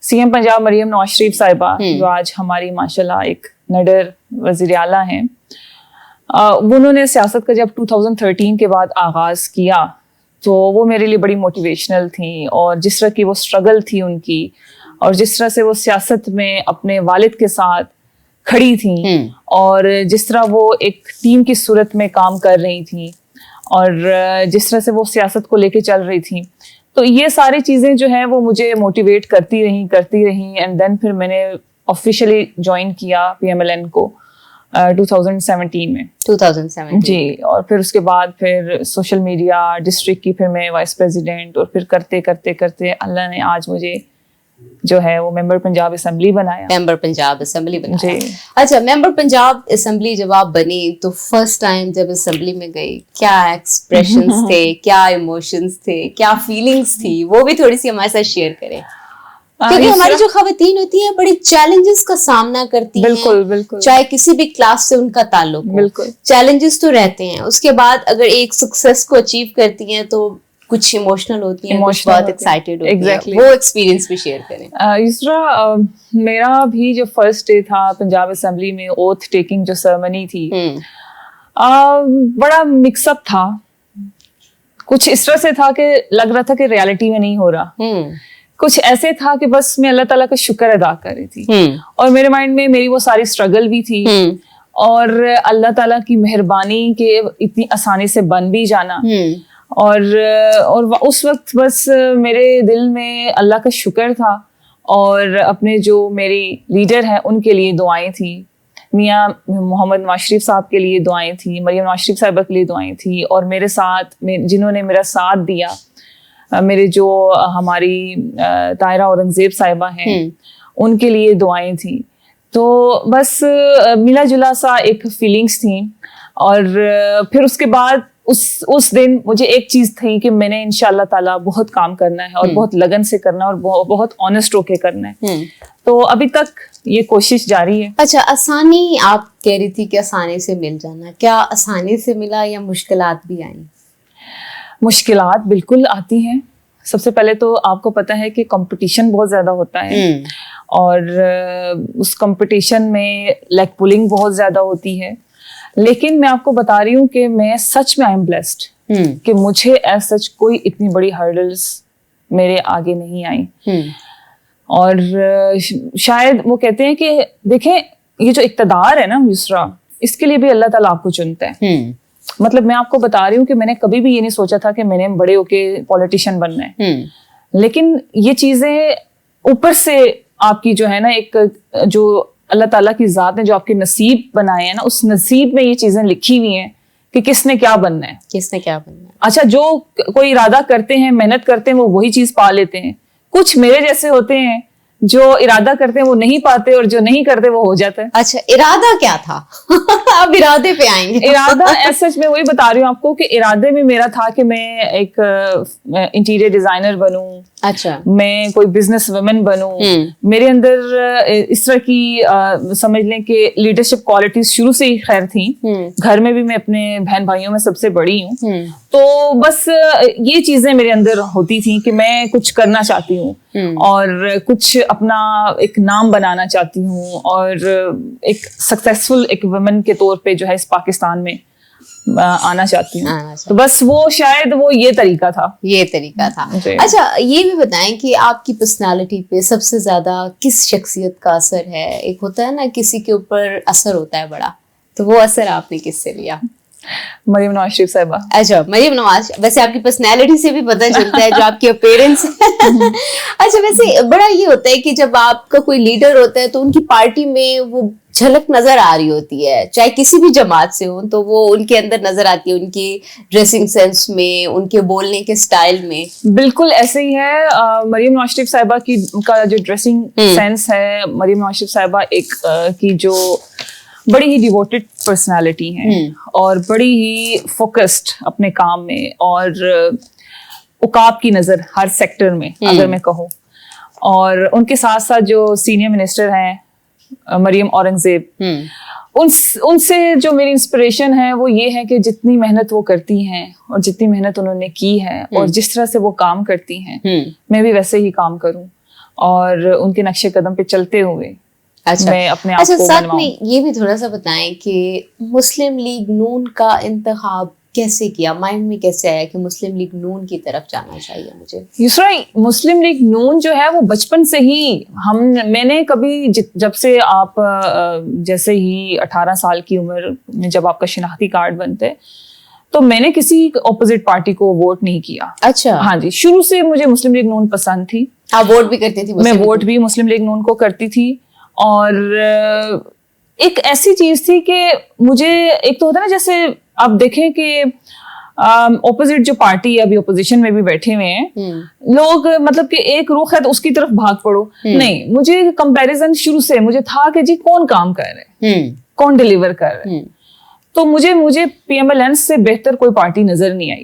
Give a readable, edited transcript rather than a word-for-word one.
CM Punjab Maryam Nawaz Sharif साहिबा, जो आज हमारी माशाल्लाह एक निडर वज़ीर आला हैं, उन्होंने सियासत का जब 2013 के बाद आगाज़ किया तो वो मेरे लिए बड़ी मोटिवेशनल थी, और जिस तरह की वो स्ट्रगल थी उनकी, और जिस तरह से वो सियासत में अपने वालिद के साथ खड़ी थी, और जिस तरह वो एक टीम की सूरत में काम कर रही थी, और जिस तरह से वो सियासत को लेके चल रही थी, तो ये सारी चीज़ें जो हैं वो मुझे मोटिवेट करती रहीं एंड देन फिर मैंने ऑफिशियली ज्वाइन किया PMLN को 2017 में 2017 जी। और फिर उसके बाद फिर सोशल मीडिया डिस्ट्रिक्ट की फिर मैं वाइस प्रेसिडेंट, और फिर करते करते करते अल्लाह ने आज मुझे जो है वो मेंबर पंजाब असेंबली बनाया। मेंबर पंजाब असेंबली बनाया जी। अच्छा, मेंबर पंजाब असेंबली जब आप बनी तो फर्स्ट टाइम जब असेंबली में गई, क्या एक्सप्रेशंस थे, क्या इमोशंस थे, क्या फीलिंग्स थी, वो भी थोड़ी सी हमारे साथ शेयर करें, क्योंकि हमारी जो खवातीन होती है बड़ी चैलेंजेस का सामना करती हैं, बिल्कुल, चाहे किसी भी क्लास से उनका ताल्लुक हो, बिल्कुल चैलेंजेस तो रहते हैं, उसके बाद अगर एक सक्सेस को अचीव करती हैं तो कुछ इमोशनल होती हैं, कुछ बहुत एक्साइटेड होती हैं, वो एक्सपीरियंस भी शेयर करें। इसरा मेरा भी जो फर्स्ट डे था पंजाब असेंबली में, ओथ टेकिंग जो सेरेमनी थी, बड़ा मिक्सअप था। कुछ इस तरह से था कि लग रहा था कि रियलिटी में नहीं हो रहा, कुछ ऐसे था कि बस मैं अल्लाह ताला का शुक्र अदा कर रही थी, और मेरे माइंड में मेरी वो सारी स्ट्रगल भी थी, और अल्लाह ताला की मेहरबानी के इतनी आसानी से बन भी जाना, और उस वक्त बस मेरे दिल में अल्लाह का शुक्र था, और अपने जो मेरी लीडर हैं उनके लिए दुआएं थी, मियाँ मोहम्मद नवाज शरीफ साहब के लिए दुआएं थी, मरियम नवाज शरीफ साहिबा के लिए दुआएं थी, और मेरे साथ जिन्होंने मेरा साथ दिया, मेरे जो हमारी ताहिरा औरंगजेब साहिबा हैं उनके लिए दुआएं थी। तो बस मिला जुला सा एक फीलिंग्स थी, और फिर उसके बाद उस दिन मुझे एक चीज थी कि मैंने इंशाअल्लाह ताला बहुत काम करना है, और बहुत लगन से करना है, और बहुत ऑनेस्ट होके करना है। तो अभी तक ये कोशिश जारी है। अच्छा, आसानी आप कह रही थी कि आसानी से मिल जाना, क्या आसानी से मिला या मुश्किलात भी आई? मुश्किलात बिल्कुल आती हैं। सबसे पहले तो आपको पता है कि कंपटीशन बहुत ज़्यादा होता है, और उस कंपटीशन में लेग पुलिंग बहुत ज़्यादा होती है, लेकिन मैं आपको बता रही हूँ कि मैं सच में आई एम ब्लेस्ड कि मुझे एज सच कोई इतनी बड़ी हर्डल्स मेरे आगे नहीं आई। और शायद वो कहते हैं कि देखें, ये जो इक़्तिदार है ना युसरा, इसके लिए भी अल्लाह ताला आपको चुनता है। मतलब मैं आपको बता रही हूँ कि मैंने कभी भी ये नहीं सोचा था कि मैंने बड़े होके पॉलिटिशियन बनना है, लेकिन ये चीजें ऊपर से आपकी जो है ना, एक जो अल्लाह ताला की ज़ात ने जो आपके नसीब बनाए हैं ना, उस नसीब में ये चीजें लिखी हुई हैं कि किसने क्या बनना है, किसने क्या बनना है। अच्छा, जो कोई इरादा करते हैं, मेहनत करते हैं, वो वही चीज पा लेते हैं। कुछ मेरे जैसे होते हैं जो इरादा करते हैं वो नहीं पाते, और जो नहीं करते वो हो जाता है। अच्छा, इरादा क्या था? अब इरादे पे आएंगे। इरादा ऐसा मैं वही बता रही हूँ आपको कि इरादे में मेरा था कि मैं एक इंटीरियर डिजाइनर बनूं, अच्छा, मैं कोई बिजनेस वुमन बनूं। मेरे अंदर इस तरह की समझ लें कि लीडरशिप क्वालिटीज शुरू से ही खैर थी। घर में भी मैं अपने बहन भाइयों में सबसे बड़ी हूँ, तो बस ये चीजें मेरे अंदर होती थी कि मैं कुछ करना चाहती हूँ, और कुछ अपना एक नाम बनाना चाहती हूँ, और एक सक्सेसफुल एक वुमन के तौर पे जो है इस पाकिस्तान में आना चाहती हूँ। तो बस वो शायद वो ये तरीका था। अच्छा, ये भी बताएं कि आपकी पर्सनालिटी पे सबसे ज्यादा किस शख्सियत का असर है? एक होता है ना, किसी के ऊपर असर होता है बड़ा, तो वो असर आपने किससे लिया? मरियम नवाज शरीफ साहिबा। अच्छा, मरियम नवाज, वैसे आपकी पर्सनैलिटी से भी पता चलता है, जो आपकी अपीयरेंस है। अच्छा, वैसे बड़ा ये होता है कि जब आपका कोई लीडर होता है तो उनकी पार्टी में वो झलक नजर आ रही होती है, चाहे किसी भी जमात से हो, तो वो उनके अंदर नजर आती है, उनकी ड्रेसिंग सेंस में, उनके बोलने के स्टाइल में। बिल्कुल ऐसे ही है। मरियम नवाज शरीफ साहिबा की का जो ड्रेसिंग सेंस है, मरियम नवाज शरीफ साहिबा एक की जो बड़ी ही डिवोटेड पर्सनालिटी है, और बड़ी ही फोकस्ड अपने काम में, और उकाब की नजर हर सेक्टर में अगर मैं कहूँ। और उनके साथ साथ जो सीनियर मिनिस्टर हैं मरियम औरंगजेब, उनसे जो मेरी इंस्पिरेशन है वो ये है कि जितनी मेहनत वो करती हैं, और जितनी मेहनत उन्होंने की है, और जिस तरह से वो काम करती हैं, मैं भी वैसे ही काम करूं। اور ان کے نقش قدم پہ چلتے ہوئے میں اپنے آپ کو ساتھ میں یہ بھی تھوڑا سا بتائیں کہ مسلم لیگ نون کا انتخاب کیسے کیا, مائنڈ میں کیسے آیا کہ مسلم لیگ نون کی طرف جانا چاہیے مجھے؟ یسرا, مسلم لیگ نون جو ہے وہ بچپن سے ہی میں نے کبھی جب سے آپ جیسے ہی 18 سال کی عمر میں جب آپ کا شناختی کارڈ بنتے تو میں نے کسی اپوزٹ پارٹی کو ووٹ نہیں کیا. اچھا. ہاں جی, شروع سے مجھے مسلم لیگ نون پسند تھی. آپ ووٹ بھی کرتی تھی؟ میں ووٹ بھی مسلم لیگ نون کو کرتی تھی. اور ایک ایسی چیز تھی کہ مجھے ایک تو ہوتا ہے نا, جیسے آپ دیکھیں کہ اپوزٹ جو پارٹی ہے ابھی اپوزیشن میں بھی بیٹھے ہوئے ہیں لوگ, مطلب کہ ایک رخ ہے تو اس کی طرف بھاگ پڑو. نہیں, مجھے کمپیریزن شروع سے مجھے تھا کہ جی کون کام کر رہے ہیں, کون ڈیلیور کر رہے ہیں. تو مجھے پی ایم ایل این سے بہتر کوئی پارٹی نظر نہیں آئی.